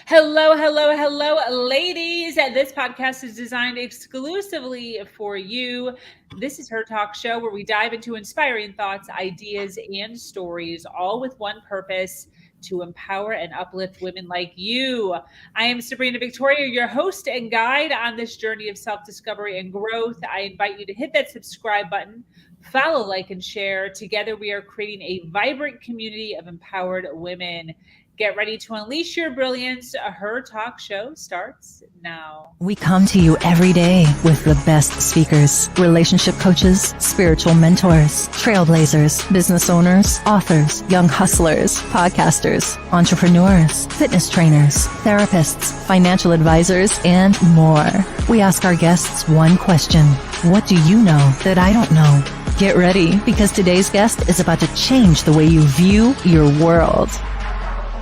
Hello, hello, hello, ladies. This podcast is designed exclusively for you. This is her talk show where we dive into inspiring thoughts, ideas, and stories, all with one purpose: to empower and uplift women like you. I am Sabrina Victoria, your host and guide on this journey of self discovery and growth. I invite you to hit that subscribe button, follow, like, and share. Together, we are creating a vibrant community of empowered women. Get ready to unleash your brilliance. Her talk show starts now. We come to you every day with the best speakers, relationship coaches, spiritual mentors, trailblazers, business owners, authors, young hustlers, podcasters, entrepreneurs, fitness trainers, therapists, financial advisors, and more. We ask our guests one question: what do you know that I don't know? Get ready, because today's guest is about to change the way you view your world.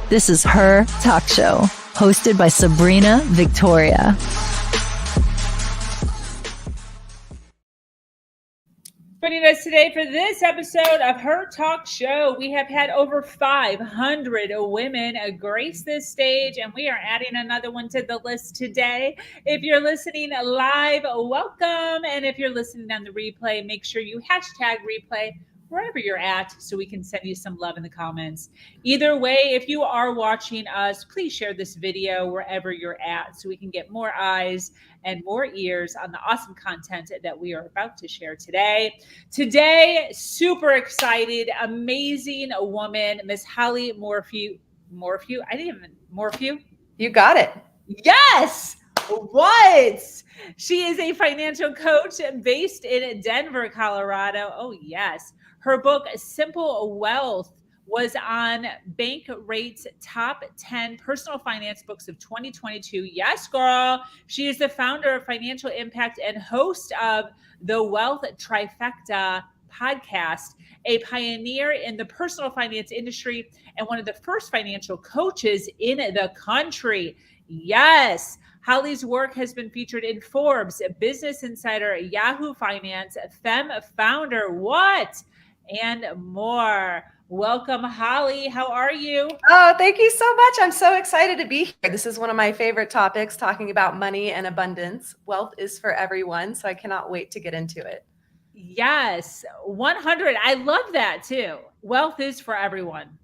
This is Her Talk Show, hosted by Sabrina Victoria. Joining us today for this episode of Her Talk Show, we have had over 500 women grace this stage, and we are adding another one to the list today. If you're listening live, welcome. And if you're listening on the replay, make sure you hashtag replay wherever you're at so we can send you some love in the comments. Either way, if you are watching us, please share this video wherever you're at so we can get more eyes and more ears on the awesome content that we are about to share today. Today, super excited, amazing woman, Miss Holly Morphew. Morphew? I didn't even, Morphew? You got it. Yes! What? She is a financial coach based in Denver, Colorado. Oh, yes. Her book, Simple Wealth, was on Bankrate's top 10 personal finance books of 2022. Yes, girl. She is the founder of Financial Impact and host of the Wealth Trifecta podcast, a pioneer in the personal finance industry and one of the first financial coaches in the country. Yes. Holly's work has been featured in Forbes, Business Insider, Yahoo Finance, FemFounder, what? And more. Welcome, Holly. How are you? Oh, thank you so much. I'm so excited to be here. This is one of my favorite topics, talking about money and abundance. Wealth is for everyone, so I cannot wait to get into it. Yes, 100. I love that too. Wealth is for everyone.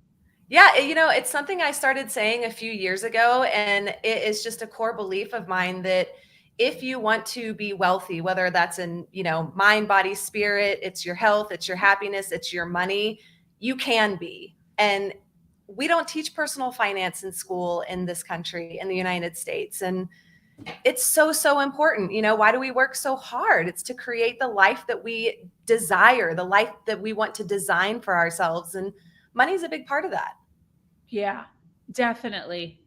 Yeah, it's something I started saying a few years ago, and it is just a core belief of mine that if you want to be wealthy, whether that's in, mind, body, spirit, it's your health, it's your happiness, it's your money, you can be. And we don't teach personal finance in school in this country, in the United States. And it's so important. Why do we work so hard? It's to create the life that we desire, the life that we want to design for ourselves. And money is a big part of that. Yeah, definitely.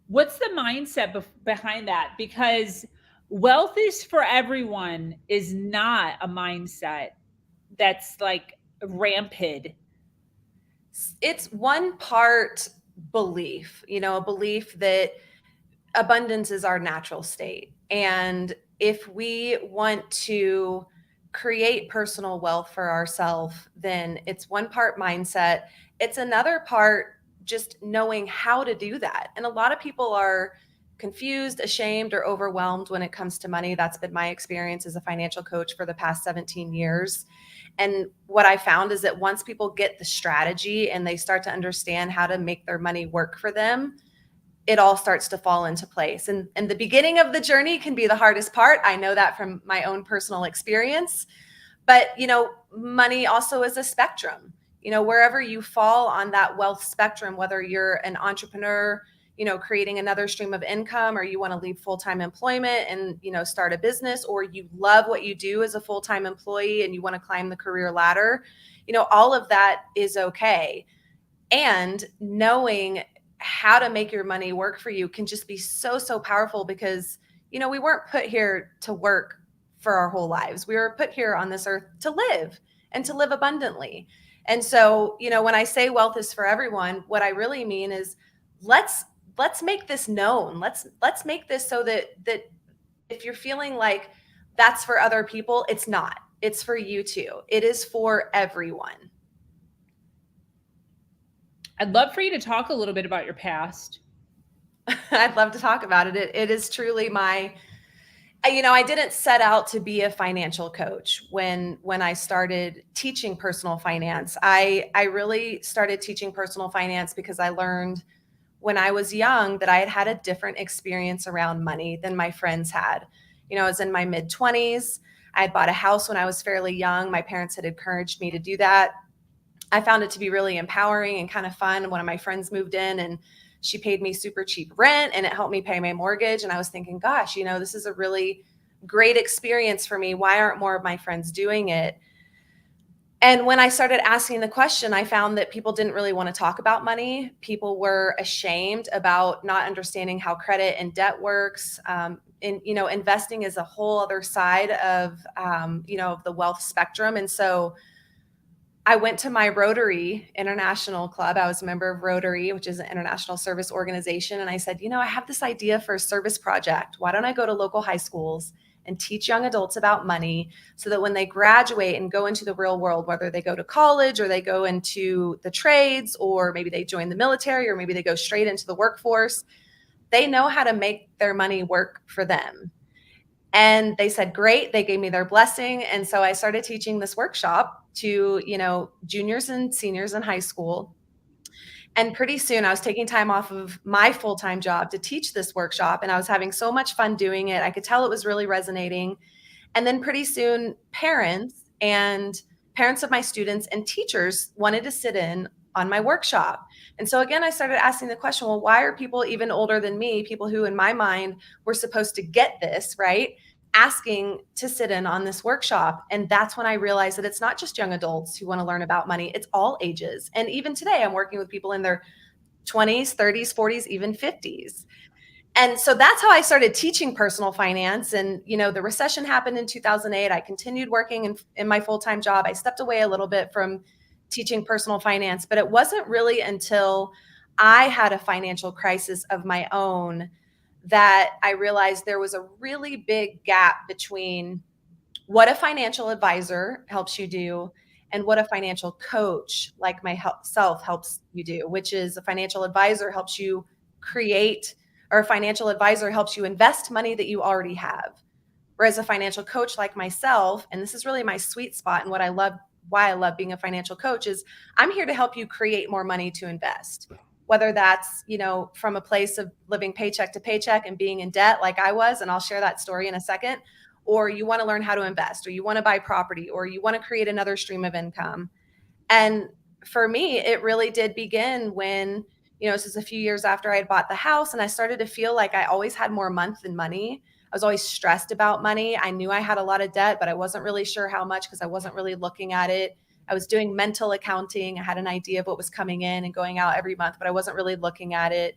What's the mindset behind that? Because wealth is for everyone is not a mindset that's like rampant. It's one part belief, a belief that abundance is our natural state. And if we want to create personal wealth for ourselves, then it's one part mindset. It's another part just knowing how to do that. And a lot of people are confused, ashamed, or overwhelmed when it comes to money. That's been my experience as a financial coach for the past 17 years. And what I found is that once people get the strategy and they start to understand how to make their money work for them, it all starts to fall into place. And the beginning of the journey can be the hardest part. I know that from my own personal experience. But, money also is a spectrum. Wherever you fall on that wealth spectrum, whether you're an entrepreneur, creating another stream of income, or you want to leave full-time employment and, start a business, or you love what you do as a full-time employee and you want to climb the career ladder, all of that is okay. And knowing how to make your money work for you can just be so powerful, because, we weren't put here to work for our whole lives. We were put here on this earth to live, and to live abundantly. And so, when I say wealth is for everyone, what I really mean is let's make this known. Let's make this so that if you're feeling like that's for other people, it's not. It's for you too. It is for everyone. I'd love for you to talk a little bit about your past. I'd love to talk about it. It is truly my, I didn't set out to be a financial coach when I started teaching personal finance. I really started teaching personal finance because I learned when I was young that I had had a different experience around money than my friends had. I was in my mid-20s. I had bought a house when I was fairly young. My parents had encouraged me to do that. I found it to be really empowering and kind of fun. One of my friends moved in and she paid me super cheap rent and it helped me pay my mortgage. And I was thinking, gosh, this is a really great experience for me. Why aren't more of my friends doing it? And when I started asking the question, I found that people didn't really want to talk about money. People were ashamed about not understanding how credit and debt works. Investing is a whole other side of the wealth spectrum. And so I went to my Rotary International Club. I was a member of Rotary, which is an international service organization. And I said, I have this idea for a service project. Why don't I go to local high schools and teach young adults about money so that when they graduate and go into the real world, whether they go to college or they go into the trades, or maybe they join the military, or maybe they go straight into the workforce, they know how to make their money work for them. And they said, great. They gave me their blessing. And so I started teaching this workshop to, juniors and seniors in high school. And pretty soon I was taking time off of my full-time job to teach this workshop. And I was having so much fun doing it. I could tell it was really resonating. And then pretty soon parents of my students and teachers wanted to sit in on my workshop. And so again, I started asking the question, well, why are people even older than me, people who in my mind were supposed to get this, right, asking to sit in on this workshop? And that's when I realized that it's not just young adults who want to learn about money, it's all ages. And even today, I'm working with people in their 20s, 30s, 40s, even 50s. And so that's how I started teaching personal finance. And, the recession happened in 2008. I continued working in my full-time job. I stepped away a little bit from teaching personal finance, but it wasn't really until I had a financial crisis of my own that I realized there was a really big gap between what a financial advisor helps you do and what a financial coach like myself helps you do, which is a financial advisor helps you create, or a financial advisor helps you invest money that you already have. Whereas a financial coach like myself, and this is really my sweet spot and why I love being a financial coach, is I'm here to help you create more money to invest. Whether that's, from a place of living paycheck to paycheck and being in debt like I was, and I'll share that story in a second, or you want to learn how to invest, or you want to buy property, or you want to create another stream of income. And for me, it really did begin when, this is a few years after I had bought the house and I started to feel like I always had more month than money. I was always stressed about money. I knew I had a lot of debt, but I wasn't really sure how much because I wasn't really looking at it. I was doing mental accounting. I had an idea of what was coming in and going out every month, but I wasn't really looking at it.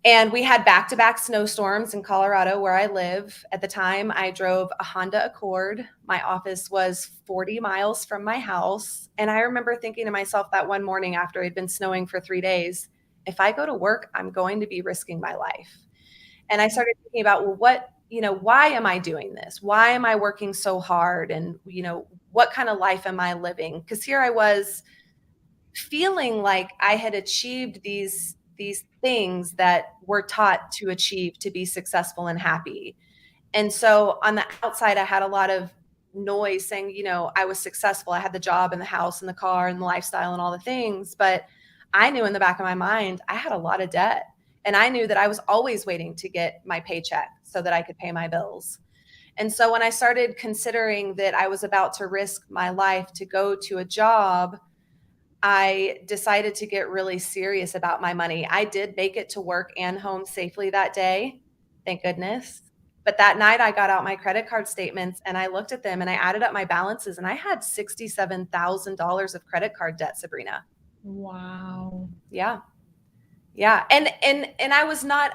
And we had back-to-back snowstorms in Colorado where I live. At the time, I drove a Honda Accord. My office was 40 miles from my house. And I remember thinking to myself that one morning after it had been snowing for 3 days, if I go to work, I'm going to be risking my life. And I started thinking about, well, why am I doing this? Why am I working so hard? And, what kind of life am I living? Because here I was feeling like I had achieved these things that we're taught to achieve to be successful and happy. And so on the outside, I had a lot of noise saying, I was successful. I had the job and the house and the car and the lifestyle and all the things. But I knew in the back of my mind, I had a lot of debt. And I knew that I was always waiting to get my paycheck so that I could pay my bills. And so when I started considering that I was about to risk my life to go to a job, I decided to get really serious about my money. I did make it to work and home safely that day. Thank goodness. But that night I got out my credit card statements and I looked at them and I added up my balances and I had $67,000 of credit card debt, Sabrina. Wow. Yeah. Yeah. And I was not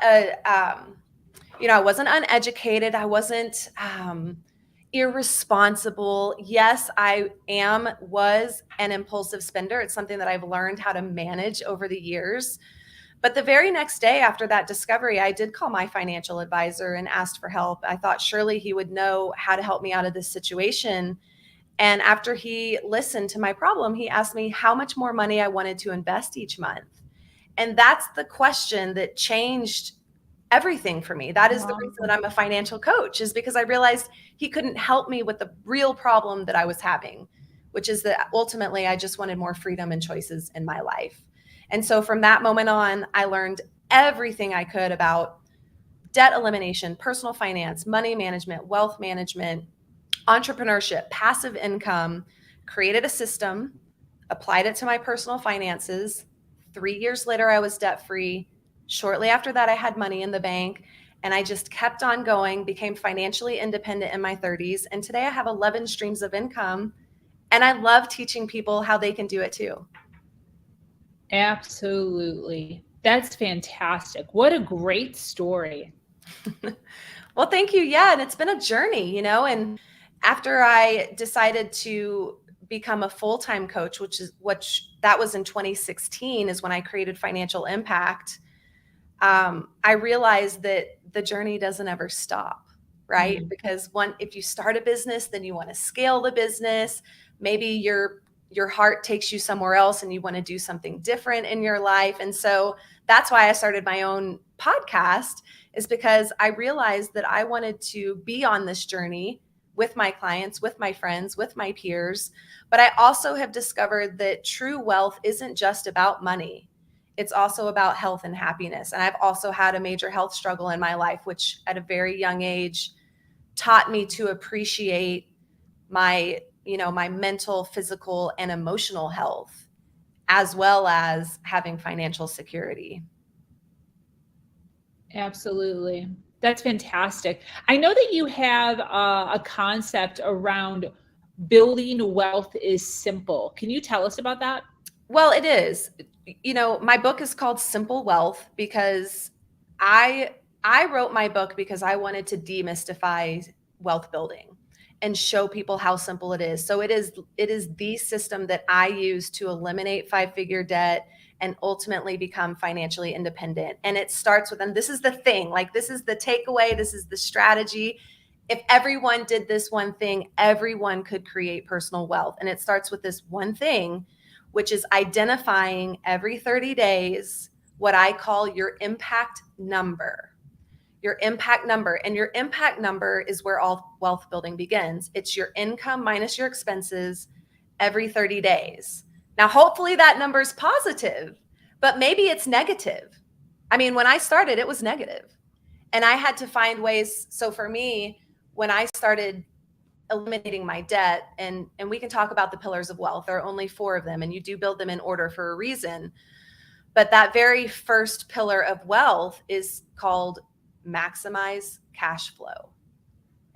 I wasn't uneducated. I wasn't irresponsible. Yes, I was an impulsive spender. It's something that I've learned how to manage over the years. But the very next day after that discovery, I did call my financial advisor and asked for help. I thought surely he would know how to help me out of this situation. And after he listened to my problem, he asked me how much more money I wanted to invest each month. And that's the question that changed everything for me. That is the reason that I'm a financial coach, is because I realized he couldn't help me with the real problem that I was having, which is that ultimately I just wanted more freedom and choices in my life. And so from that moment on, I learned everything I could about debt elimination, personal finance, money management, wealth management, entrepreneurship, passive income, created a system, applied it to my personal finances. 3 years later, I was debt free. Shortly after that, I had money in the bank, and I just kept on going, became financially independent in my 30s. And today I have 11 streams of income, and I love teaching people how they can do it too. Absolutely. That's fantastic. What a great story. Well, thank you. Yeah. And it's been a journey, and after I decided to become a full-time coach, which that was in 2016, is when I created Financial Impact. I realized that the journey doesn't ever stop, right? Mm-hmm. Because if you start a business, then you want to scale the business. Maybe your heart takes you somewhere else and you want to do something different in your life. And so that's why I started my own podcast, is because I realized that I wanted to be on this journey with my clients, with my friends, with my peers. But I also have discovered that true wealth isn't just about money. It's also about health and happiness. And I've also had a major health struggle in my life, which at a very young age taught me to appreciate my mental, physical, and emotional health, as well as having financial security. Absolutely. That's fantastic. I know that you have a concept around building wealth is simple. Can you tell us about that? Well, it is. My book is called Simple Wealth because I wrote my book because I wanted to demystify wealth building and show people how simple it is. So it is the system that I use to eliminate 5-figure debt and ultimately become financially independent. And it starts with, and this is the thing, like this is the takeaway, this is the strategy. If everyone did this one thing, everyone could create personal wealth. And it starts with this one thing, which is identifying every 30 days what I call your impact number. Your impact number. And your impact number is where all wealth building begins. It's your income minus your expenses every 30 days. Now, hopefully that number is positive, but maybe it's negative. I mean, when I started, it was negative. And I had to find ways. So for me, when I started eliminating my debt, and we can talk about the pillars of wealth, there are only 4 of them, and you do build them in order for a reason. But that very first pillar of wealth is called maximize cash flow.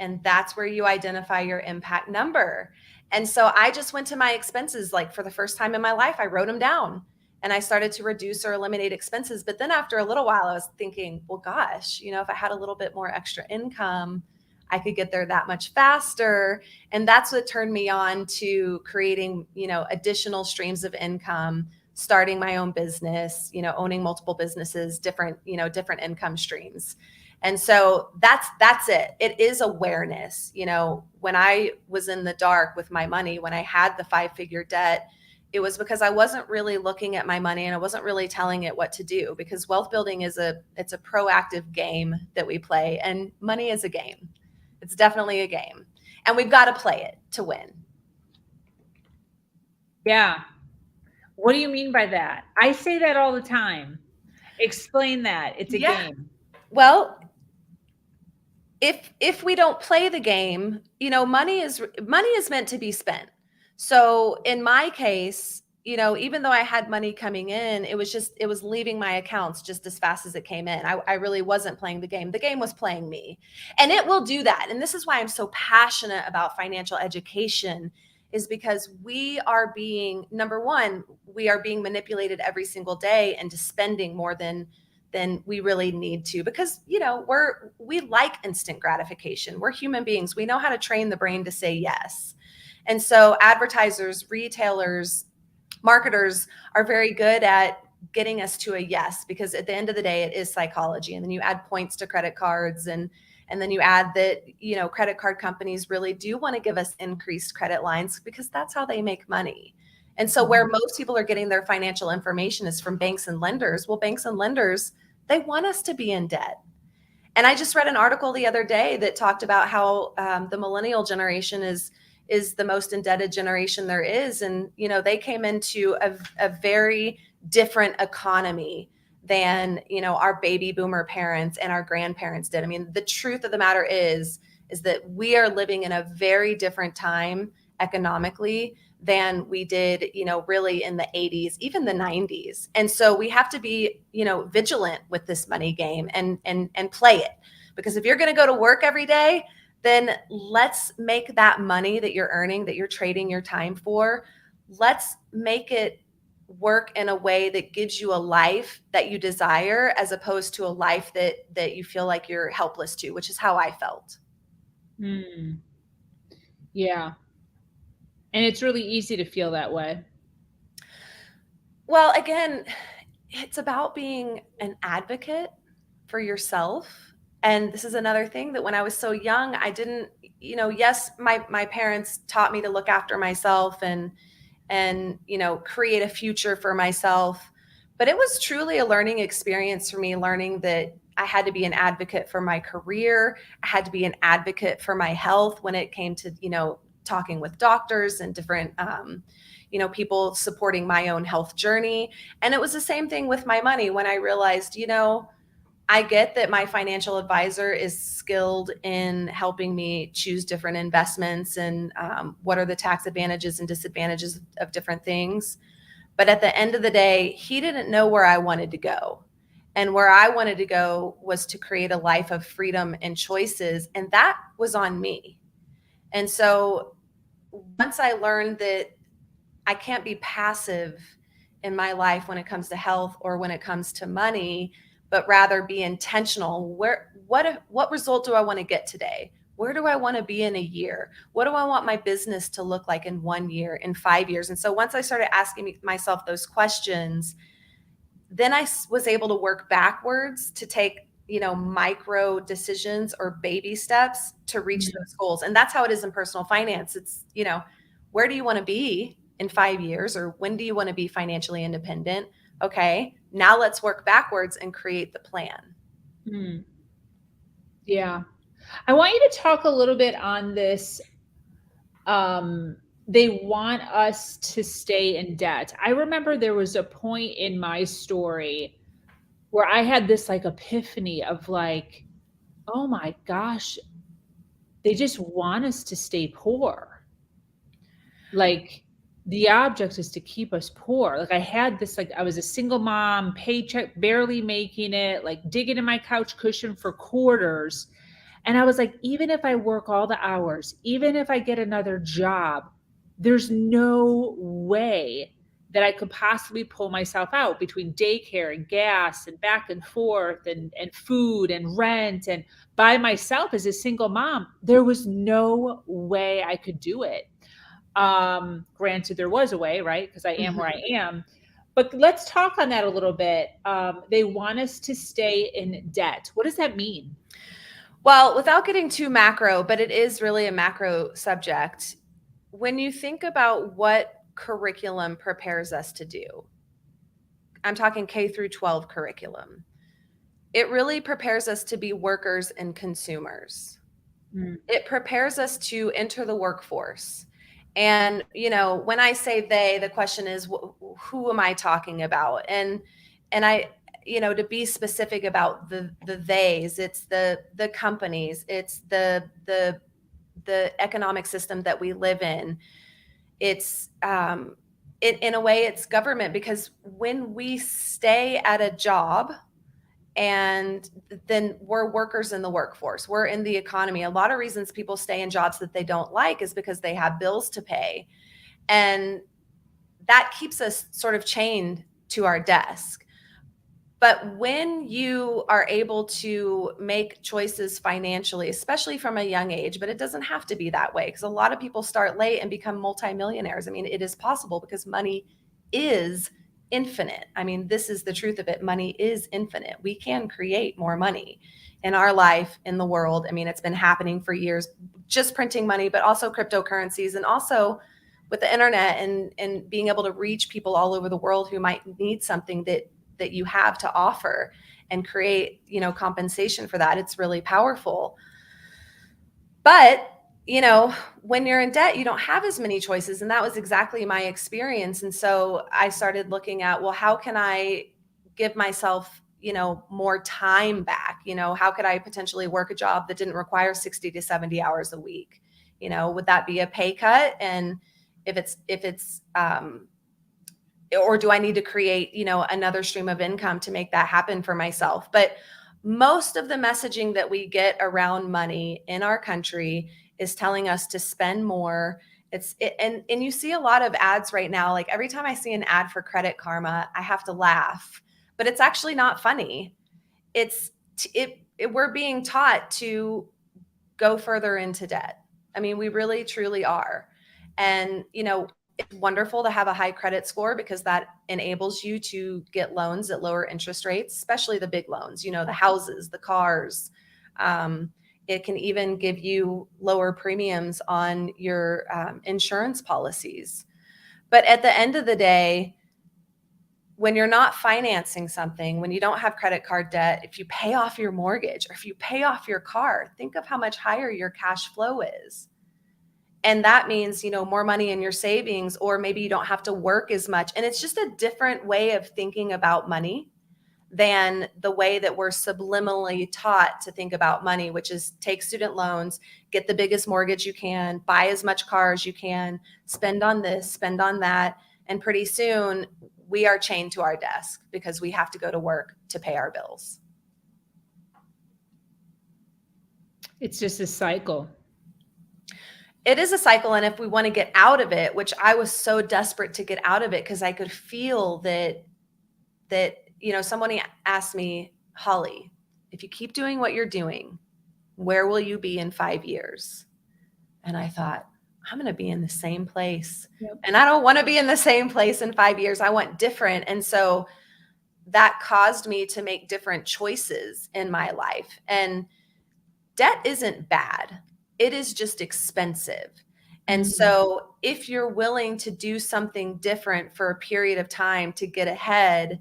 And that's where you identify your impact number. And so I just went to my expenses, like for the first time in my life, I wrote them down and I started to reduce or eliminate expenses. But then after a little while, I was thinking, well, gosh, if I had a little bit more extra income, I could get there that much faster. And that's what turned me on to creating, additional streams of income, starting my own business, owning multiple businesses, different income streams. And so that's it. It is awareness. When I was in the dark with my money, when I had the 5-figure debt, it was because I wasn't really looking at my money and I wasn't really telling it what to do, because wealth building it's a proactive game that we play, and money is a game. It's definitely a game, and we've got to play it to win. Yeah. What do you mean by that? I say that all the time. Explain that. It's a game. Well, if we don't play the game, money is meant to be spent. So in my case, even though I had money coming in, it was leaving my accounts just as fast as it came in. I really wasn't playing the game. The game was playing me. And it will do that. And this is why I'm so passionate about financial education, is because we are being, number one, we are being manipulated every single day into spending more than we really need to, because we like instant gratification. We're human beings. We know how to train the brain to say yes. And so advertisers, retailers, marketers are very good at getting us to a yes, because at the end of the day, it is psychology. And then you add points to credit cards, and then you add that, credit card companies really do want to give us increased credit lines because that's how they make money. And so where most people are getting their financial information is from banks and lenders. Well, banks and lenders, they want us to be in debt. And I just read an article the other day that talked about how the millennial generation is the most indebted generation there is. And, you know, they came into a very different economy than, you know, our baby boomer parents and our grandparents did. I mean, the truth of the matter is that we are living in a very different time economically than we did, you know, really in the 80s, even the 90s. And so we have to be, you know, vigilant with this money game and play it. Because if you're going to go to work every day, then let's make that money that you're earning, that you're trading your time for, let's make it work in a way that gives you a life that you desire, as opposed to a life that you feel like you're helpless to, which is how I felt. Yeah. And it's really easy to feel that way. Well, again, it's about being an advocate for yourself. And this is another thing that when I was so young, I didn't, you know, yes, my parents taught me to look after myself and, you know, create a future for myself. But it was truly a learning experience for me, learning that I had to be an advocate for my career. I had to be an advocate for my health when it came to, you know, talking with doctors and different, you know, people supporting my own health journey. And it was the same thing with my money when I realized, you know, I get that my financial advisor is skilled in helping me choose different investments and what are the tax advantages and disadvantages of different things. But at the end of the day, he didn't know where I wanted to go. And where I wanted to go was to create a life of freedom and choices. And that was on me. And so once I learned that I can't be passive in my life when it comes to health or when it comes to money, but rather be intentional. What result do I want to get today? Where do I want to be in a year? What do I want my business to look like in 1 year, in 5 years? And so once I started asking myself those questions, then I was able to work backwards to take, you know, micro decisions or baby steps to reach those goals. And that's how it is in personal finance. It's, you know, where do you want to be in 5 years, or when do you want to be financially independent? Okay, now let's work backwards and create the plan. Yeah. I want you to talk a little bit on this. They want us to stay in debt. I remember there was a point in my story where I had this like epiphany of like, oh my gosh, they just want us to stay poor. Like the object is to keep us poor. Like I had this, like I was a single mom, paycheck, barely making it, like digging in my couch cushion for quarters. And I was like, even if I work all the hours, even if I get another job, there's no way that I could possibly pull myself out between daycare and gas and back and forth and food and rent and by myself as a single mom. There was no way I could do it. Granted, there was a way, right? Because I am where I am. But let's talk on that a little bit. They want us to stay in debt. What does that mean? Well, without getting too macro, but it is really a macro subject. When you think about what curriculum prepares us to do, I'm talking K through 12 curriculum. It really prepares us to be workers and consumers. It prepares us to enter the workforce. And, you know, when I say they, the question is, who am I talking about? And I, you know, to be specific about the theys, it's the companies, it's the economic system that we live in. It's in a way, it's government, because when we stay at a job, and then we're workers in the workforce, we're in the economy. A lot of reasons people stay in jobs that they don't like is because they have bills to pay. And that keeps us sort of chained to our desk. But when you are able to make choices financially, especially from a young age, but it doesn't have to be that way, because a lot of people start late and become multimillionaires. I mean, it is possible because money is infinite. I mean, this is the truth of it. Money is infinite. We can create more money in our life, in the world. I mean, it's been happening for years, just printing money, but also cryptocurrencies, and also with the internet and being able to reach people all over the world who might need something that you have to offer and create, you know, compensation for that, it's really powerful. But, you know, when you're in debt, you don't have as many choices. And that was exactly my experience. And so I started looking at, well, how can I give myself, you know, more time back? You know, how could I potentially work a job that didn't require 60 to 70 hours a week? You know, would that be a pay cut? And if it's, or do I need to create, you know, another stream of income to make that happen for myself? But most of the messaging that we get around money in our country is telling us to spend more. And you see a lot of ads right now. Like every time I see an ad for Credit Karma, I have to laugh, but it's actually not funny. We're being taught to go further into debt. I mean, we really truly are. And, you know, it's wonderful to have a high credit score because that enables you to get loans at lower interest rates, especially the big loans, you know, the houses, the cars. It can even give you lower premiums on your insurance policies. But at the end of the day, when you're not financing something, when you don't have credit card debt, if you pay off your mortgage or if you pay off your car, think of how much higher your cash flow is. And that means, you know, more money in your savings, or maybe you don't have to work as much. And it's just a different way of thinking about money than the way that we're subliminally taught to think about money, which is take student loans, get the biggest mortgage you can, buy as much car as you can, spend on this, spend on that. And pretty soon we are chained to our desk because we have to go to work to pay our bills. It's just a cycle. It is a cycle. And if we want to get out of it, which I was so desperate to get out of it because I could feel that, you know, somebody asked me, Holly, if you keep doing what you're doing, where will you be in 5 years? And I thought, I'm going to be in the same place. Yep. And I don't want to be in the same place in 5 years. I want different. And so that caused me to make different choices in my life. And debt isn't bad. It is just expensive. And so if you're willing to do something different for a period of time to get ahead,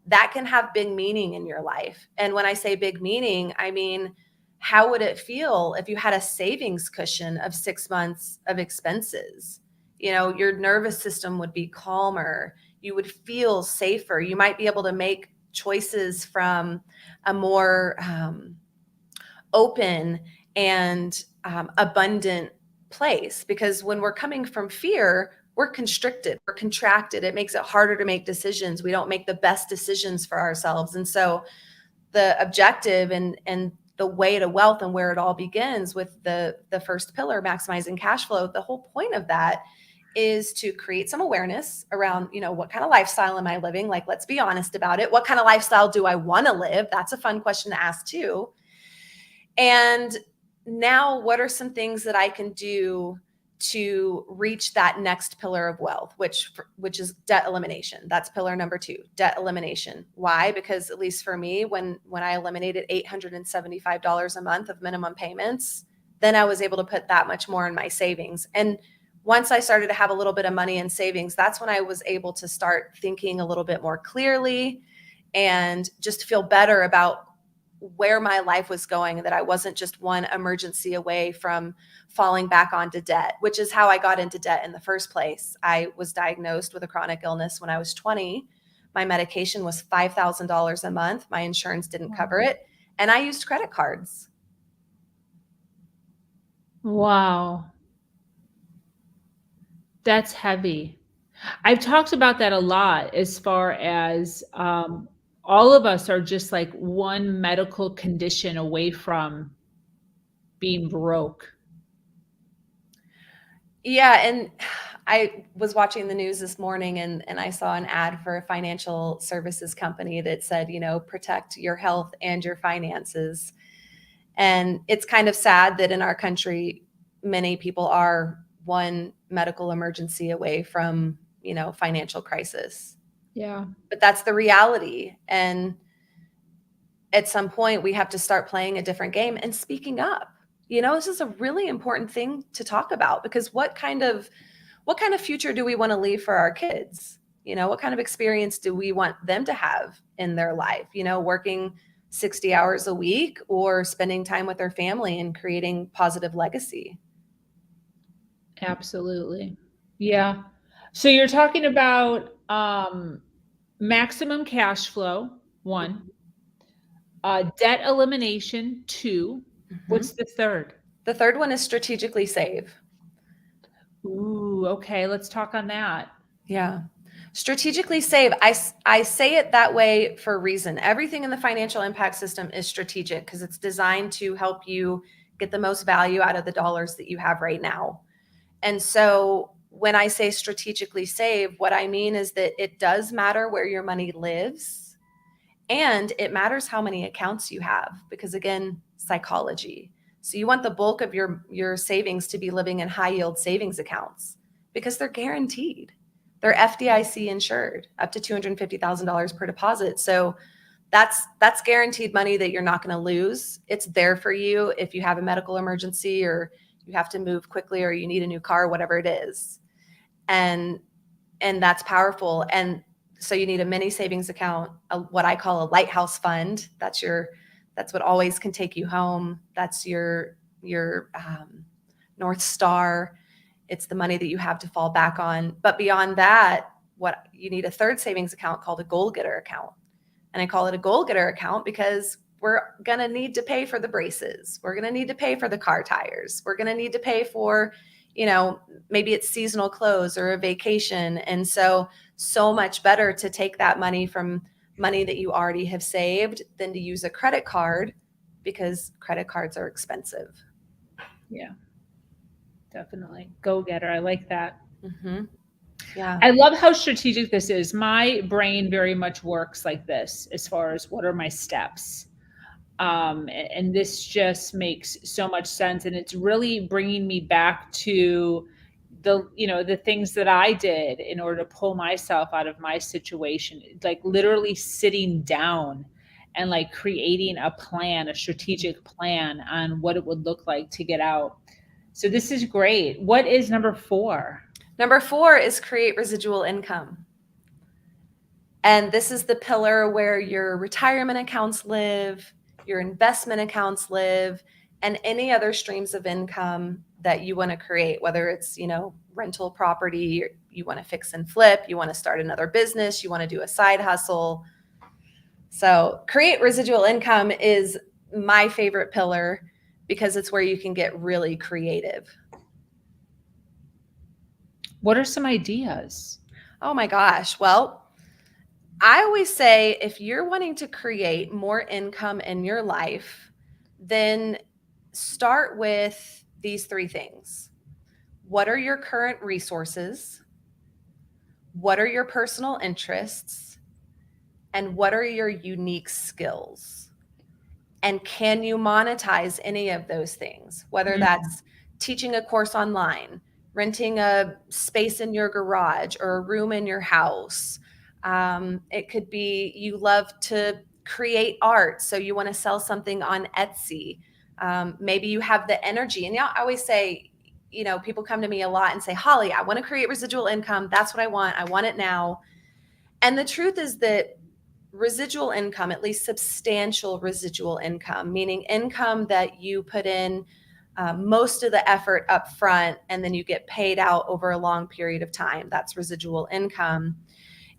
that can have big meaning in your life. And when I say big meaning, I mean, how would it feel if you had a savings cushion of 6 months of expenses? You know, your nervous system would be calmer. You would feel safer. You might be able to make choices from a more open and abundant place. Because when we're coming from fear, we're constricted, we're contracted. It makes it harder to make decisions. We don't make the best decisions for ourselves. And so the objective and the way to wealth and where it all begins with the first pillar, maximizing cash flow, the whole point of that is to create some awareness around, you know, what kind of lifestyle am I living? Like, let's be honest about it. What kind of lifestyle do I want to live? That's a fun question to ask too. And now what are some things that I can do to reach that next pillar of wealth, which is debt elimination? That's pillar number 2, debt elimination. Why? Because at least for me, when I eliminated $875 a month of minimum payments, then I was able to put that much more in my savings. And once I started to have a little bit of money in savings, that's when I was able to start thinking a little bit more clearly and just feel better about where my life was going, that I wasn't just one emergency away from falling back onto debt, which is how I got into debt in the first place. I was diagnosed with a chronic illness when I was 20. My medication was $5,000 a month. My insurance didn't cover it. And I used credit cards. Wow. That's heavy. I've talked about that a lot as far as all of us are just like one medical condition away from being broke. Yeah. And I was watching the news this morning and I saw an ad for a financial services company that said, you know, protect your health and your finances. And it's kind of sad that in our country, many people are one medical emergency away from, you know, financial crisis. Yeah. But that's the reality. And at some point we have to start playing a different game and speaking up. You know, this is a really important thing to talk about, because what kind of what kind of future do we want to leave for our kids? What kind of experience do we want them to have in their life? Working 60 hours a week or spending time with their family and creating positive legacy. Absolutely. Yeah. So you're talking about maximum cash flow, 1, debt elimination, 2. What's the third? The third one is strategically save. Ooh, okay. Let's talk on that. Yeah. Strategically save. I say it that way for a reason. Everything in the financial impact system is strategic because it's designed to help you get the most value out of the dollars that you have right now. And so when I say strategically save, what I mean is that it does matter where your money lives, and it matters how many accounts you have, because again, psychology. So you want the bulk of your savings to be living in high yield savings accounts because they're guaranteed. They're FDIC insured up to $250,000 per deposit. So that's guaranteed money that you're not going to lose. It's there for you if you have a medical emergency or you have to move quickly or you need a new car, whatever it is. And that's powerful. And so you need a mini savings account, what I call a lighthouse fund. That's what always can take you home. That's your North Star. It's the money that you have to fall back on. But beyond that, what you need a third savings account called a goal getter account. And I call it a goal getter account because we're going to need to pay for the braces. We're going to need to pay for the car tires. We're going to need to pay for, maybe it's seasonal clothes or a vacation. And so much better to take that money from money that you already have saved than to use a credit card because credit cards are expensive. Yeah, definitely. Go getter. I like that. Mm-hmm. Yeah. I love how strategic this is. My brain very much works like this as far as what are my steps. And this just makes so much sense. And it's really bringing me back to the things that I did in order to pull myself out of my situation, like literally sitting down and like creating a plan, a strategic plan on what it would look like to get out. So this is great. What is number 4? Number 4 is create residual income. And this is the pillar where your retirement accounts live, your investment accounts live, and any other streams of income that you want to create, whether it's, rental property, you want to fix and flip, you want to start another business, you want to do a side hustle. So create residual income is my favorite pillar because it's where you can get really creative. What are some ideas? Oh my gosh. Well, I always say if you're wanting to create more income in your life, then start with these 3 things. What are your current resources? What are your personal interests? And what are your unique skills? And can you monetize any of those things? Whether that's teaching a course online, renting a space in your garage or a room in your house. It could be you love to create art, so you want to sell something on Etsy. Maybe you have the energy. And I always say, people come to me a lot and say, Holly, I want to create residual income. That's what I want. I want it now. And the truth is that residual income, at least substantial residual income, meaning income that you put in most of the effort up front and then you get paid out over a long period of time. That's residual income.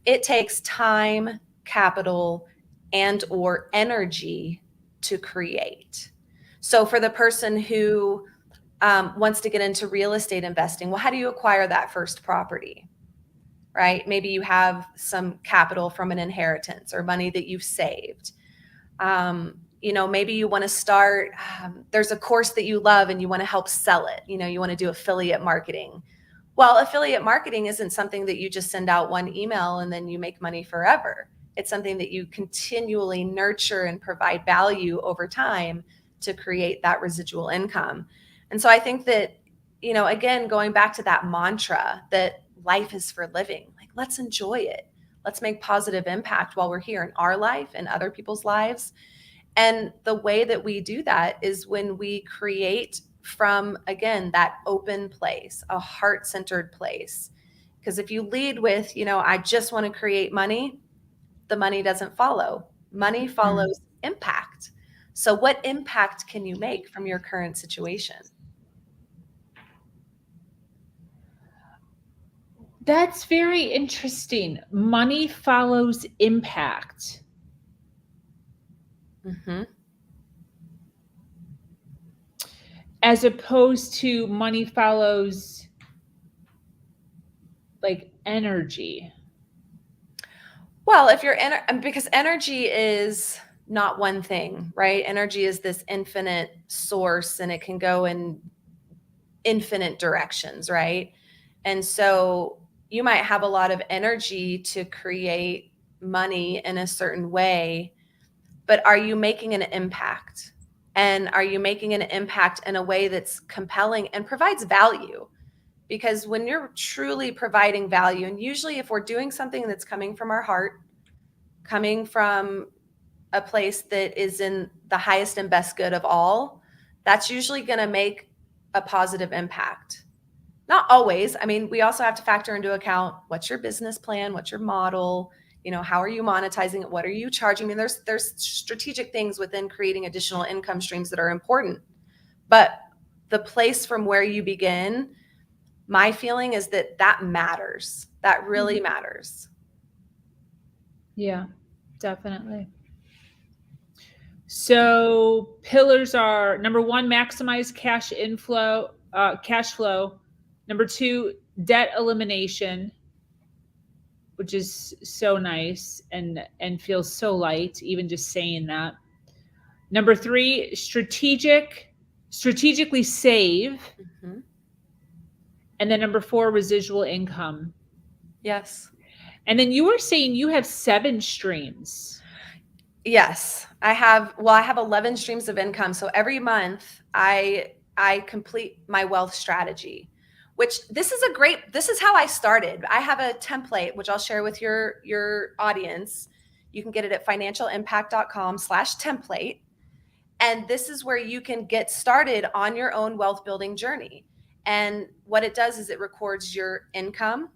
It takes time, capital, and or energy to create. So for the person who wants to get into real estate investing, well, how do you acquire that first property? Right? Maybe you have some capital from an inheritance or money that you've saved. Maybe you want to start, there's a course that you love and you want to help sell it. You want to do affiliate marketing. Well, affiliate marketing isn't something that you just send out one email and then you make money forever. It's something that you continually nurture and provide value over time to create that residual income. And so I think that, again, going back to that mantra that life is for living, like, let's enjoy it. Let's make positive impact while we're here in our life and other people's lives. And the way that we do that is when we create from, again, that open place, a heart-centered place. Because if you lead with, I just want to create money, the money doesn't follow. Money follows impact. So what impact can you make from your current situation? That's very interesting. Money follows impact. Mm-hmm. As opposed to money follows like energy. Well, because energy is not one thing, right? Energy is this infinite source, and it can go in infinite directions, right? And so you might have a lot of energy to create money in a certain way, but are you making an impact? And are you making an impact in a way that's compelling and provides value? Because when you're truly providing value, and usually if we're doing something that's coming from our heart, coming from a place that is in the highest and best good of all, that's usually going to make a positive impact. Not always. I mean, we also have to factor into account what's your business plan, what's your model, how are you monetizing it, what are you charging? I mean, there's strategic things within creating additional income streams that are important. But the place from where you begin, my feeling is that matters. That really matters. Yeah, definitely. So pillars are: number 1, maximize cash flow. Number 2, debt elimination, which is so nice and feels so light, even just saying that. Number 3, strategically save. Mm-hmm. And then number 4, residual income. Yes. And then you were saying you have 7 streams. Yes, I have 11 streams of income. So every month I complete my wealth strategy, which this is how I started. I have a template, which I'll share with your audience. You can get it at financialimpact.com/template. And this is where you can get started on your own wealth building journey. And what it does is it records your income,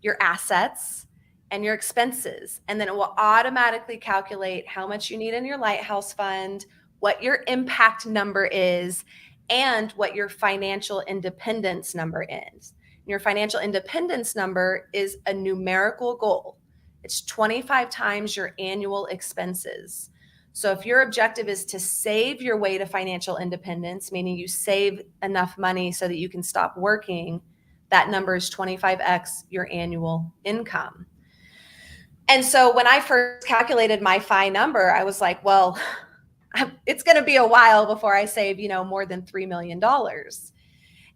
your assets, and your expenses. And then it will automatically calculate how much you need in your lighthouse fund, what your impact number is, and what your financial independence number is. And your financial independence number is a numerical goal. It's 25 times your annual expenses. So if your objective is to save your way to financial independence, meaning you save enough money so that you can stop working, that number is 25x your annual income. And so when I first calculated my FI number, I was like, well, it's going to be a while before I save, more than $3 million.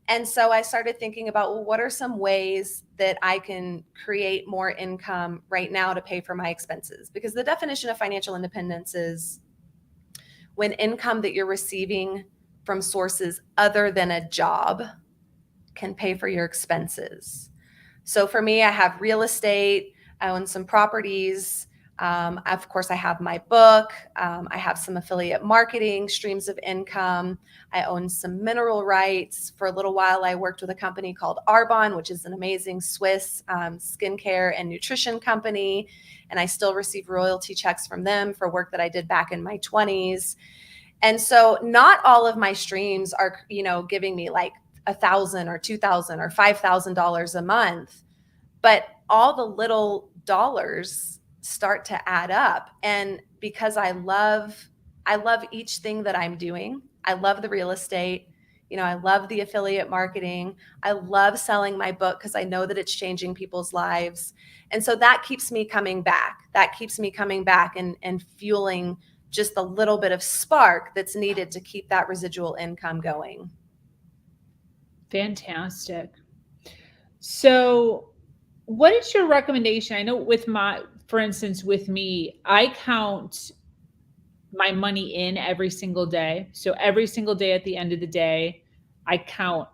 And so I started thinking about, well, what are some ways that I can create more income right now to pay for my expenses? Because the definition of financial independence is when income that you're receiving from sources other than a job can pay for your expenses. So for me, I have real estate. I own some properties. Of course, I have my book. I have some affiliate marketing streams of income. I own some mineral rights. For a little while, I worked with a company called Arbonne, which is an amazing Swiss skincare and nutrition company. And I still receive royalty checks from them for work that I did back in my 20s. And so not all of my streams are, giving me like $1,000 or $2,000 or $5,000 a month, but all the little dollars start to add up. And because I love each thing that I'm doing. I love the real estate. I love the affiliate marketing. I love selling my book because I know that it's changing people's lives. And so that keeps me coming back. And fueling just a little bit of spark that's needed to keep that residual income going. Fantastic. So what is your recommendation? I know for instance, with me, I count my money in every single day. So every single day at the end of the day, I count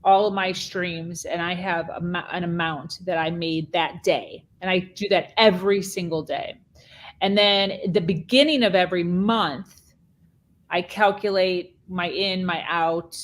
all of my streams and I have an amount that I made that day. And I do that every single day. And then at the beginning of every month, I calculate my in, my out,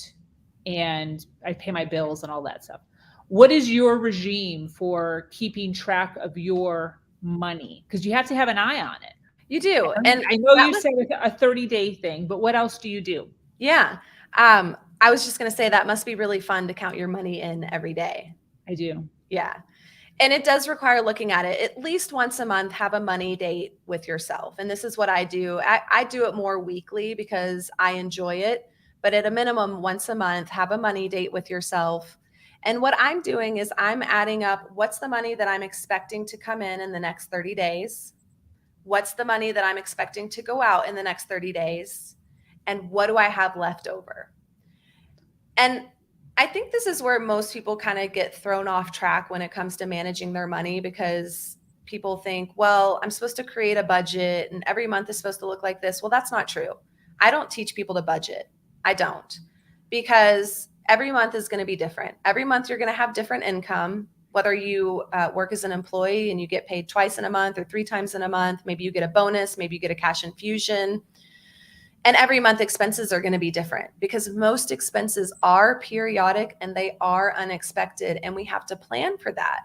and I pay my bills and all that stuff. What is your regime for keeping track of your money? Because you have to have an eye on it. You do. And I know you said a 30-day thing, but what else do you do? Yeah. I was just going to say that must be really fun to count your money in every day. I do. Yeah. And it does require looking at it at least once a month, have a money date with yourself. And this is what I do. I do it more weekly because I enjoy it, but at a minimum, once a month, have a money date with yourself. And what I'm doing is I'm adding up what's the money that I'm expecting to come in the next 30 days? What's the money that I'm expecting to go out in the next 30 days? And what do I have left over? And I think this is where most people kind of get thrown off track when it comes to managing their money, because people think, well, I'm supposed to create a budget and every month is supposed to look like this. Well, that's not true. I don't teach people to budget. I don't, because every month is going to be different. Every month you're going to have different income, whether you work as an employee and you get paid twice in a month or 3 times in a month. Maybe you get a bonus, maybe you get a cash infusion. And every month expenses are going to be different because most expenses are periodic and they are unexpected, and we have to plan for that.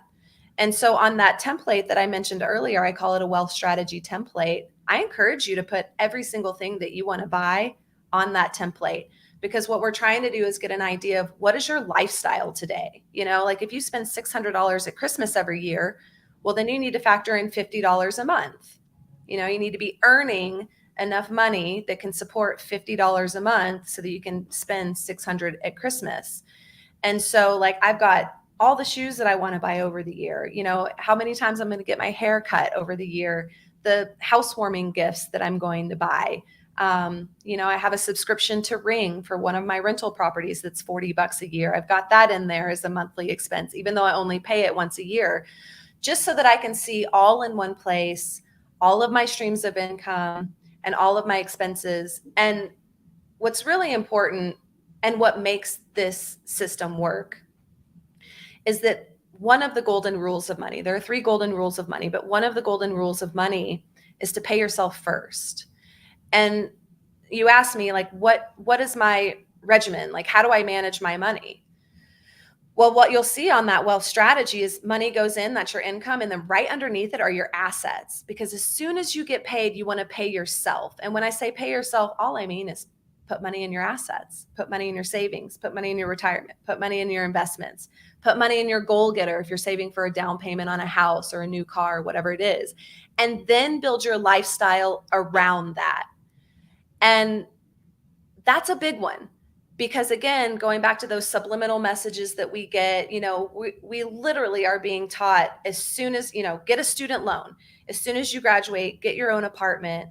And so on that template that I mentioned earlier, I call it a wealth strategy template. I encourage you to put every single thing that you want to buy on that template, because what we're trying to do is get an idea of what is your lifestyle today. You know, like if you spend $600 at Christmas every year, well, then you need to factor in $50 a month. You know, you need to be earning enough money that can support $50 a month so that you can spend $600 at Christmas. And so like I've got all the shoes that I want to buy over the year, you know, how many times I'm going to get my hair cut over the year, the housewarming gifts that I'm going to buy. You know, I have a subscription to Ring for one of my rental properties that's $40 a year. I've got that in there as a monthly expense, even though I only pay it once a year, just so that I can see all in one place, all of my streams of income and all of my expenses. And what's really important and what makes this system work is that one of the golden rules of money, there are 3 golden rules of money, but one of the golden rules of money is to pay yourself first. And you asked me, like, what is my regimen? Like, how do I manage my money? Well, what you'll see on that wealth strategy is money goes in, that's your income. And then right underneath it are your assets. Because as soon as you get paid, you want to pay yourself. And when I say pay yourself, all I mean is put money in your assets, put money in your savings, put money in your retirement, put money in your investments, put money in your goal getter if you're saving for a down payment on a house or a new car, whatever it is. And then build your lifestyle around that. And that's a big one. Because again, going back to those subliminal messages that we get, you know, we literally are being taught as soon as, you know, get a student loan, as soon as you graduate, get your own apartment,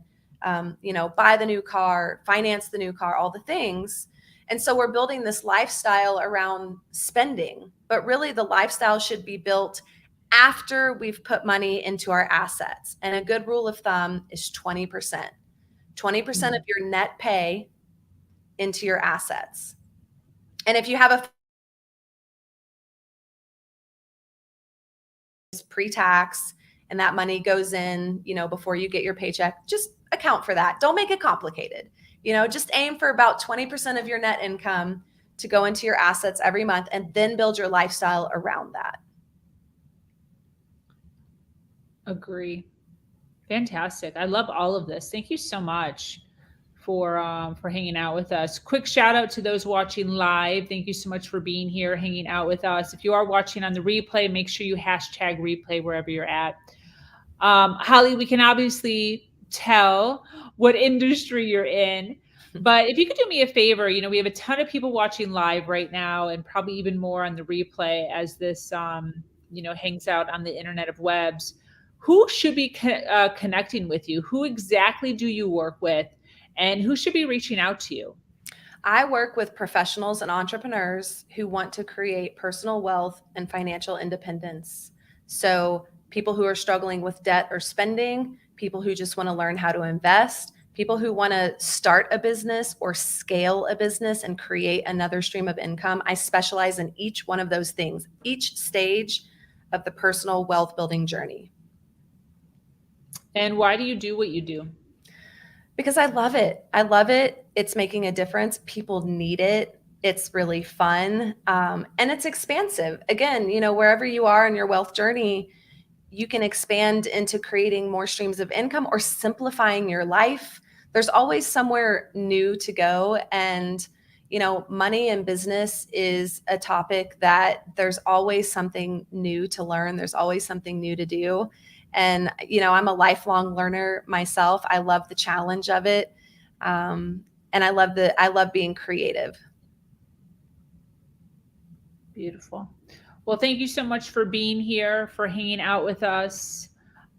you know, buy the new car, finance the new car, all the things. And so we're building this lifestyle around spending, but really the lifestyle should be built after we've put money into our assets. And a good rule of thumb is 20%. 20% of your net pay into your assets. And if you have a pre-tax and that money goes in, you know, before you get your paycheck, just account for that. Don't make it complicated. You know, just aim for about 20% of your net income to go into your assets every month, and then build your lifestyle around that. Agree. Fantastic. I love all of this. Thank you so much for hanging out with us. Quick shout out to those watching live. Thank you so much for being here, hanging out with us. If you are watching on the replay, make sure you hashtag replay wherever you're at. Holly, we can obviously tell what industry you're in, but if you could do me a favor, you know, we have a ton of people watching live right now, and probably even more on the replay as this, you know, hangs out on the internet of webs. Who should be connecting with you? Who exactly do you work with? And who should be reaching out to you? I work with professionals and entrepreneurs who want to create personal wealth and financial independence. So people who are struggling with debt or spending, people who just want to learn how to invest, people who want to start a business or scale a business and create another stream of income. I specialize in each one of those things, each stage of the personal wealth building journey. And why do you do what you do? Because I love it. I love it. It's making a difference. People need it. It's really fun. And it's expansive. Again, wherever you are in your wealth journey, you can expand into creating more streams of income or simplifying your life. There's always somewhere new to go. And, money and business is a topic that there's always something new to learn. There's always something new to do. And, I'm a lifelong learner myself. I love the challenge of it. And I love being creative. Beautiful. Well, thank you so much for being here, for hanging out with us.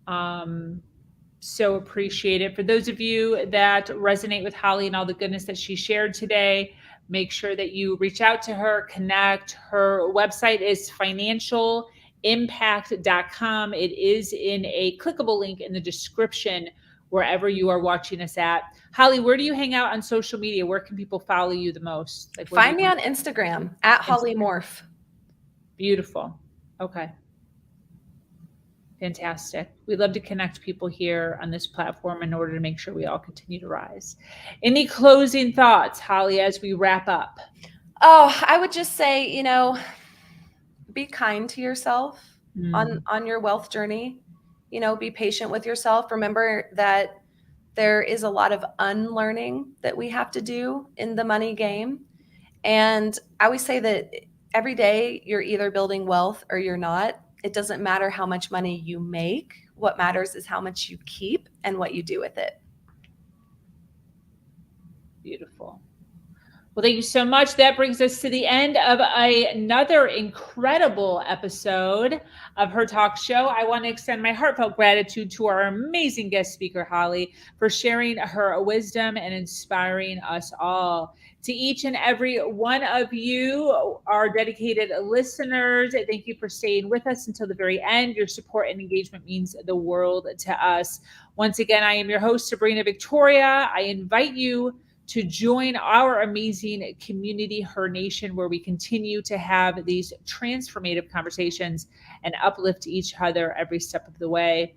So appreciate it. For those of you that resonate with Holly and all the goodness that she shared today, make sure that you reach out to her, connect. Her website is financialimpact.com. It is in a clickable link in the description wherever you are watching us at. Holly, where do you hang out on social media? Where can people follow you the most? Find me on Instagram at Holly Morph. Beautiful. Okay. Fantastic. We love to connect people here on this platform in order to make sure we all continue to rise. Any closing thoughts, Holly, as we wrap up? Oh, I would just say, be kind to yourself on your wealth journey. Be patient with yourself. Remember that there is a lot of unlearning that we have to do in the money game. And I always say that every day you're either building wealth or you're not. It doesn't matter how much money you make. What matters is how much you keep and what you do with it. Beautiful. Well, thank you so much. That brings us to the end of another incredible episode of Her Talk Show. I want to extend my heartfelt gratitude to our amazing guest speaker, Holly, for sharing her wisdom and inspiring us all. To each and every one of you, our dedicated listeners, thank you for staying with us until the very end. Your support and engagement means the world to us. Once again, I am your host, Sabrina Victoria. I invite you to join our amazing community, Her Nation, where we continue to have these transformative conversations and uplift each other every step of the way.